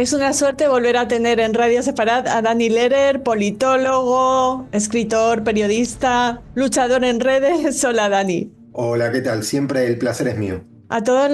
Es una suerte volver a tener en Radio Separat a Dani Lehrer, politólogo, escritor, periodista, luchador en redes. Hola, Dani. Hola, ¿qué tal? Siempre el placer es mío. A todos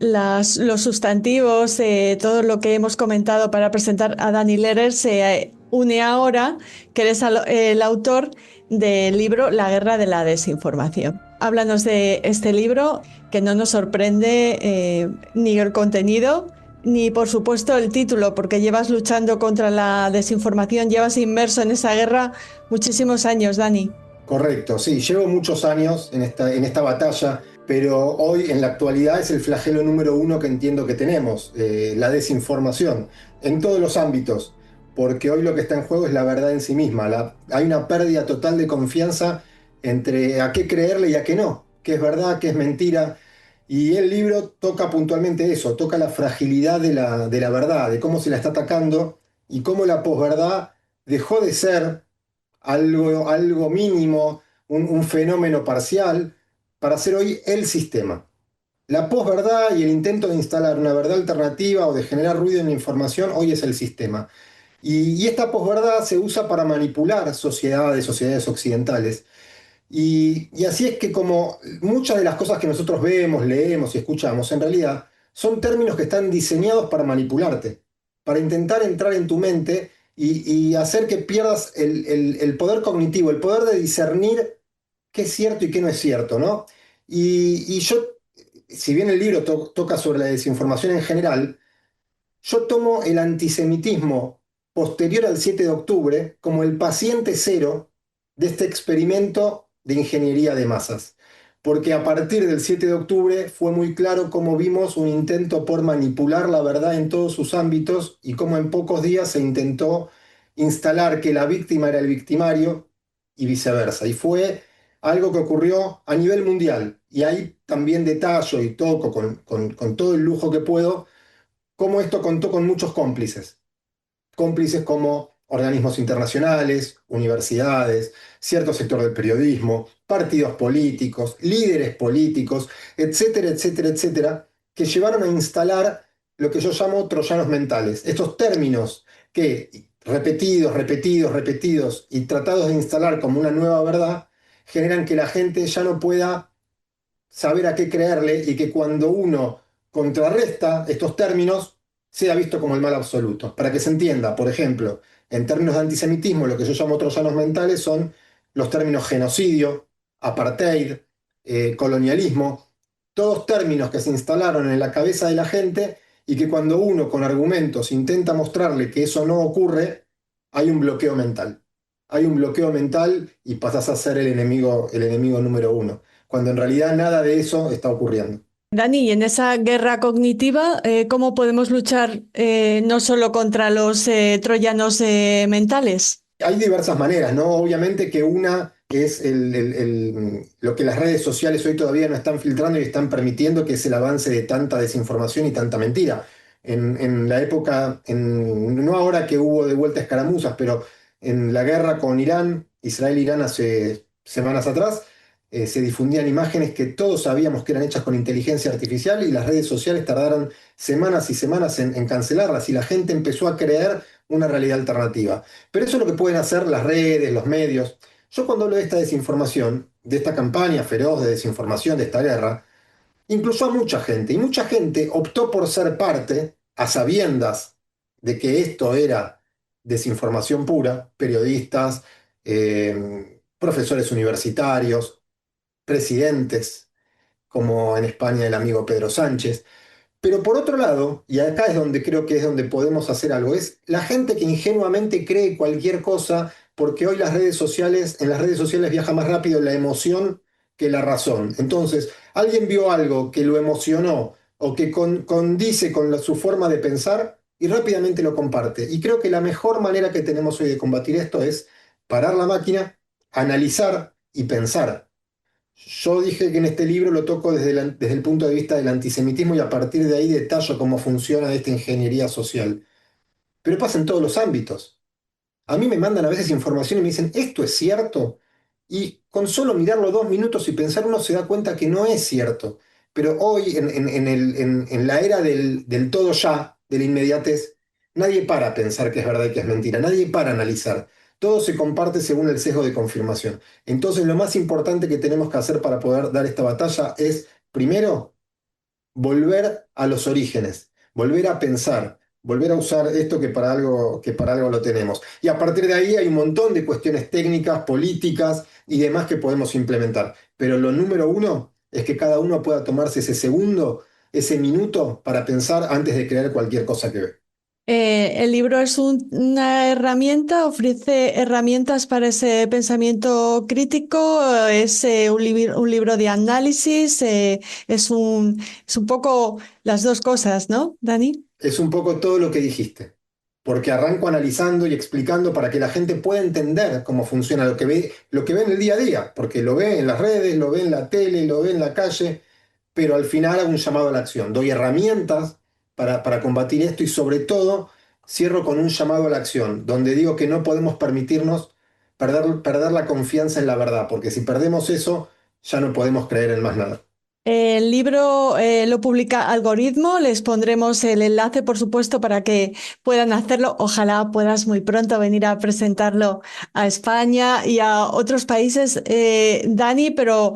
los sustantivos, todo lo que hemos comentado para presentar a Dani Lehrer se une ahora que eres el autor del libro La guerra de la desinformación. Háblanos de este libro que no nos sorprende ni el contenido ni por supuesto el título, porque llevas luchando contra la desinformación, llevas inmerso en esa guerra muchísimos años, Dani. Correcto, sí, llevo muchos años en esta batalla, pero hoy en la actualidad es el flagelo número uno que entiendo que tenemos, la desinformación, en todos los ámbitos, porque hoy lo que está en juego es la verdad en sí misma. Hay una pérdida total de confianza entre a qué creerle y a qué no, qué es verdad, qué es mentira. Y el libro toca puntualmente eso, toca la fragilidad de la verdad, de cómo se la está atacando y cómo la posverdad dejó de ser algo mínimo, un fenómeno parcial, para ser hoy el sistema. La posverdad y el intento de instalar una verdad alternativa o de generar ruido en la información hoy es el sistema. Y esta posverdad se usa para manipular sociedades occidentales. Y así es que como muchas de las cosas que nosotros vemos, leemos y escuchamos, en realidad son términos que están diseñados para manipularte, para intentar entrar en tu mente y hacer que pierdas el poder cognitivo, el poder de discernir qué es cierto y qué no es cierto, ¿no? Y yo, si bien el libro toca sobre la desinformación en general, yo tomo el antisemitismo posterior al 7 de octubre como el paciente cero de este experimento de ingeniería de masas. Porque a partir del 7 de octubre fue muy claro cómo vimos un intento por manipular la verdad en todos sus ámbitos y cómo en pocos días se intentó instalar que la víctima era el victimario y viceversa. Y fue algo que ocurrió a nivel mundial. Y ahí también detallo y toco con todo el lujo que puedo cómo esto contó con muchos cómplices. Cómplices como organismos internacionales, universidades, cierto sector del periodismo, partidos políticos, líderes políticos, etcétera, etcétera, etcétera, que llevaron a instalar lo que yo llamo troyanos mentales. Estos términos que repetidos, repetidos, repetidos y tratados de instalar como una nueva verdad, generan que la gente ya no pueda saber a qué creerle y que cuando uno contrarresta estos términos sea visto como el mal absoluto. Para que se entienda, por ejemplo, en términos de antisemitismo, lo que yo llamo troyanos mentales son los términos genocidio, apartheid, colonialismo, todos términos que se instalaron en la cabeza de la gente y que cuando uno con argumentos intenta mostrarle que eso no ocurre, hay un bloqueo mental. Hay un bloqueo mental y pasas a ser el enemigo número uno cuando en realidad nada de eso está ocurriendo. Dani, y en esa guerra cognitiva, ¿cómo podemos luchar no solo contra los troyanos mentales? Hay diversas maneras, ¿no? Obviamente que una es lo que las redes sociales hoy todavía no están filtrando y están permitiendo, que es el avance de tanta desinformación y tanta mentira. En la época, no ahora que hubo de vuelta escaramuzas, pero en la guerra con Irán, Israel-Irán hace semanas atrás, se difundían imágenes que todos sabíamos que eran hechas con inteligencia artificial y las redes sociales tardaron semanas y semanas en cancelarlas y la gente empezó a creer una realidad alternativa. Pero eso es lo que pueden hacer las redes, los medios. Yo cuando hablo de esta desinformación, de esta campaña feroz de desinformación, de esta guerra, incluyó a mucha gente. Y mucha gente optó por ser parte, a sabiendas de que esto era desinformación pura, periodistas, profesores universitarios, presidentes, como en España el amigo Pedro Sánchez. Pero por otro lado, y acá es donde creo que es donde podemos hacer algo, es la gente que ingenuamente cree cualquier cosa, porque hoy en las redes sociales viaja más rápido la emoción que la razón. Entonces, alguien vio algo que lo emocionó o que condice con su forma de pensar y rápidamente lo comparte. Y creo que la mejor manera que tenemos hoy de combatir esto es parar la máquina, analizar y pensar. Yo dije que en este libro lo toco desde el punto de vista del antisemitismo y a partir de ahí detallo cómo funciona esta ingeniería social. Pero pasa en todos los ámbitos. A mí me mandan a veces información y me dicen, ¿esto es cierto? Y con solo mirarlo 2 minutos y pensar uno se da cuenta que no es cierto. Pero hoy, en la era del todo ya, de la inmediatez, nadie para a pensar que es verdad y que es mentira, nadie para a analizar. Todo se comparte según el sesgo de confirmación. Entonces, lo más importante que tenemos que hacer para poder dar esta batalla es, primero, volver a los orígenes, volver a pensar, volver a usar esto que para algo lo tenemos. Y a partir de ahí hay un montón de cuestiones técnicas, políticas y demás que podemos implementar. Pero lo número uno es que cada uno pueda tomarse ese segundo, ese minuto para pensar antes de creer cualquier cosa que ve. El libro es una herramienta, ofrece herramientas para ese pensamiento crítico, es un libro de análisis, es un poco las dos cosas, ¿no, Dani? Es un poco todo lo que dijiste, porque arranco analizando y explicando para que la gente pueda entender cómo funciona lo que ve en el día a día, porque lo ve en las redes, lo ve en la tele, lo ve en la calle, pero al final hago un llamado a la acción, doy herramientas para combatir esto y sobre todo cierro con un llamado a la acción, donde digo que no podemos permitirnos perder la confianza en la verdad, porque si perdemos eso, ya no podemos creer en más nada. El libro lo publica Algoritmo, les pondremos el enlace, por supuesto, para que puedan hacerlo. Ojalá puedas muy pronto venir a presentarlo a España y a otros países, Dani, pero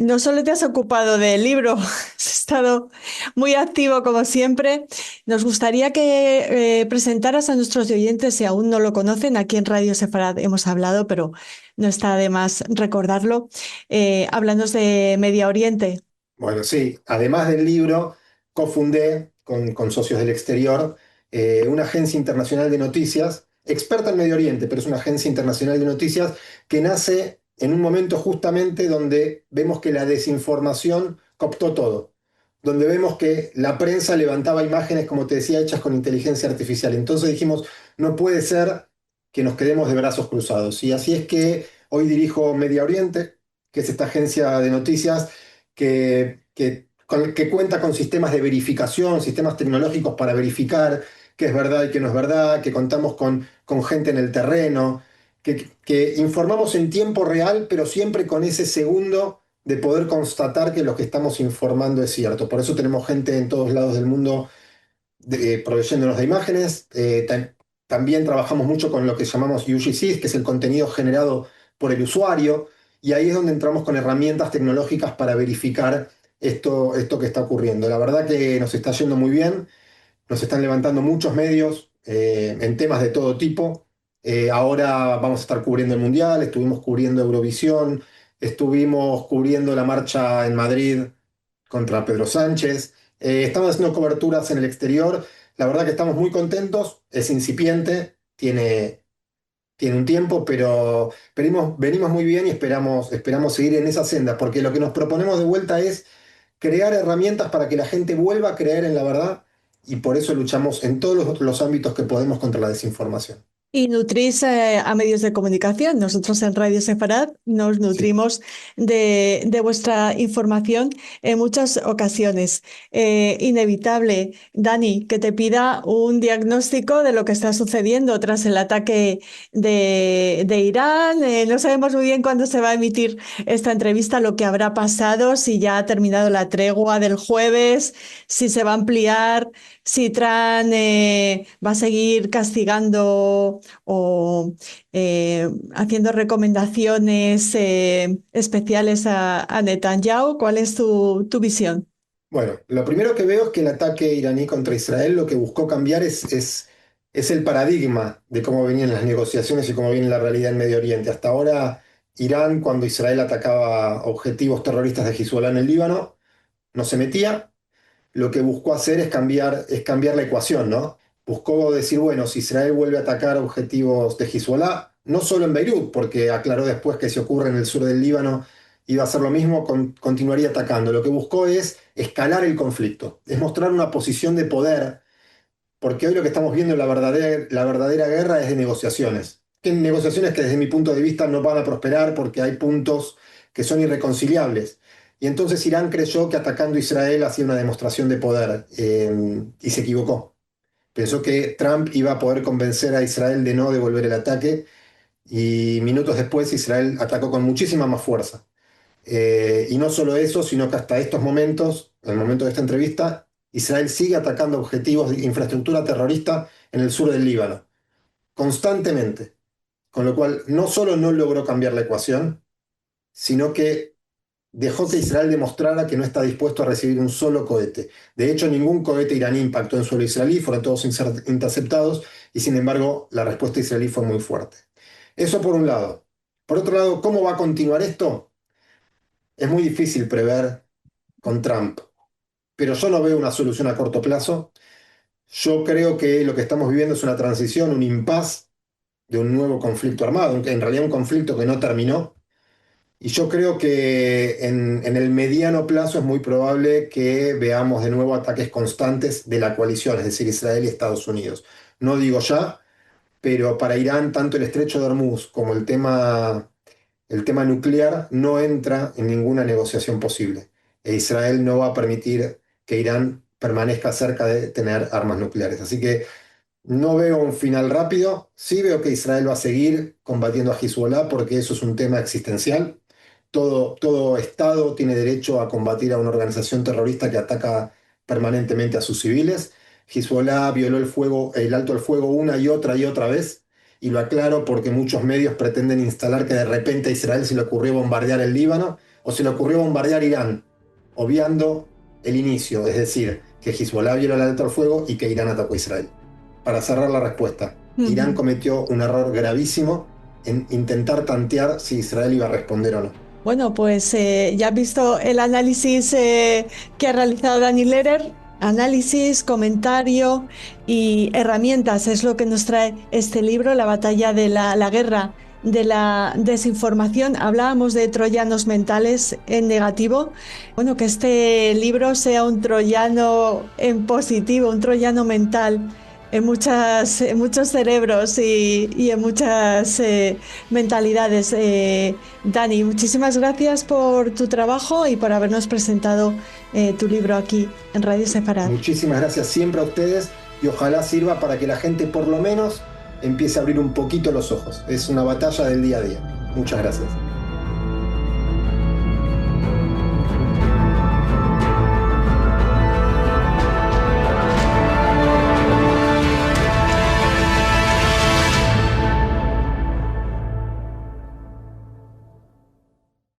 no solo te has ocupado del libro, has estado muy activo como siempre. Nos gustaría que presentaras a nuestros oyentes, si aún no lo conocen, aquí en Radio Sefarad hemos hablado, pero no está de más recordarlo, háblanos de Medio Oriente. Bueno, sí, además del libro, cofundé con socios del exterior una agencia internacional de noticias, experta en Medio Oriente, pero es una agencia internacional de noticias que nace en un momento justamente donde vemos que la desinformación cooptó todo, donde vemos que la prensa levantaba imágenes, como te decía, hechas con inteligencia artificial. Entonces dijimos, no puede ser que nos quedemos de brazos cruzados. Y así es que hoy dirijo Medio Oriente, que es esta agencia de noticias que cuenta con sistemas de verificación, sistemas tecnológicos para verificar qué es verdad y qué no es verdad, que contamos con gente en el terreno, que informamos en tiempo real, pero siempre con ese segundo de poder constatar que lo que estamos informando es cierto. Por eso tenemos gente en todos lados del mundo proveyéndonos de imágenes. También trabajamos mucho con lo que llamamos UGCs, que es el contenido generado por el usuario, y ahí es donde entramos con herramientas tecnológicas para verificar esto que está ocurriendo. La verdad que nos está yendo muy bien, nos están levantando muchos medios en temas de todo tipo. Ahora vamos a estar cubriendo el Mundial, estuvimos cubriendo Eurovisión, estuvimos cubriendo la marcha en Madrid contra Pedro Sánchez. Estamos haciendo coberturas en el exterior. La verdad que estamos muy contentos. Es incipiente, tiene un tiempo, pero venimos muy bien y esperamos seguir en esa senda, porque lo que nos proponemos de vuelta es crear herramientas para que la gente vuelva a creer en la verdad y por eso luchamos en todos los ámbitos que podemos contra la desinformación. Y nutrís a medios de comunicación. Nosotros en Radio Sefarad nos Sí. nutrimos de vuestra información en muchas ocasiones. Inevitable, Dani, que te pida un diagnóstico de lo que está sucediendo tras el ataque de Irán. No sabemos muy bien cuándo se va a emitir esta entrevista, lo que habrá pasado, si ya ha terminado la tregua del jueves, si se va a ampliar, si Trump va a seguir castigando o haciendo recomendaciones especiales a Netanyahu. ¿Cuál es tu visión? Bueno, lo primero que veo es que el ataque iraní contra Israel lo que buscó cambiar es el paradigma de cómo venían las negociaciones y cómo viene la realidad en Medio Oriente. Hasta ahora, Irán, cuando Israel atacaba objetivos terroristas de Hezbollah en el Líbano, no se metía. Lo que buscó hacer es cambiar la ecuación, ¿no? Buscó decir, bueno, si Israel vuelve a atacar objetivos de Hezbollah, no solo en Beirut, porque aclaró después que si ocurre en el sur del Líbano iba a hacer lo mismo, continuaría atacando. Lo que buscó es escalar el conflicto, es mostrar una posición de poder, porque hoy lo que estamos viendo en la verdadera guerra es de negociaciones. Que negociaciones que desde mi punto de vista no van a prosperar porque hay puntos que son irreconciliables. Y entonces Irán creyó que atacando a Israel hacía una demostración de poder y se equivocó. Pensó que Trump iba a poder convencer a Israel de no devolver el ataque y minutos después Israel atacó con muchísima más fuerza. Y no solo eso, sino que hasta estos momentos, el momento de esta entrevista, Israel sigue atacando objetivos de infraestructura terrorista en el sur del Líbano, constantemente. Con lo cual, no solo no logró cambiar la ecuación, sino que dejó que Israel demostrara que no está dispuesto a recibir un solo cohete. De hecho, ningún cohete iraní impactó en suelo israelí, fueron todos interceptados y sin embargo la respuesta israelí fue muy fuerte. Eso por un lado. Por otro lado, ¿cómo va a continuar esto? Es muy difícil prever con Trump, pero yo no veo una solución a corto plazo. Yo creo que lo que estamos viviendo es una transición, un impasse de un nuevo conflicto armado, en realidad un conflicto que no terminó. Y yo creo que en el mediano plazo es muy probable que veamos de nuevo ataques constantes de la coalición, es decir, Israel y Estados Unidos. No digo ya, pero para Irán tanto el estrecho de Hormuz como el tema nuclear no entra en ninguna negociación posible. E Israel no va a permitir que Irán permanezca cerca de tener armas nucleares. Así que no veo un final rápido, sí veo que Israel va a seguir combatiendo a Hezbollah porque eso es un tema existencial. Todo Estado tiene derecho a combatir a una organización terrorista que ataca permanentemente a sus civiles. Hezbollah violó el alto el fuego una y otra vez, y lo aclaro porque muchos medios pretenden instalar que de repente a Israel se le ocurrió bombardear el Líbano o se le ocurrió bombardear Irán, obviando el inicio, es decir, que Hezbollah violó el alto el fuego y que Irán atacó a Israel. Para cerrar la respuesta, Irán cometió un error gravísimo en intentar tantear si Israel iba a responder o no. Bueno, pues ya has visto el análisis que ha realizado Dani Lehrer. Análisis, comentario y herramientas es lo que nos trae este libro, La batalla de la guerra de la desinformación. Hablábamos de troyanos mentales en negativo. Bueno, que este libro sea un troyano en positivo, un troyano mental en muchos cerebros y en muchas mentalidades. Dani, muchísimas gracias por tu trabajo y por habernos presentado tu libro aquí en Radio Sefarad. Muchísimas gracias siempre a ustedes y ojalá sirva para que la gente por lo menos empiece a abrir un poquito los ojos. Es una batalla del día a día. Muchas gracias.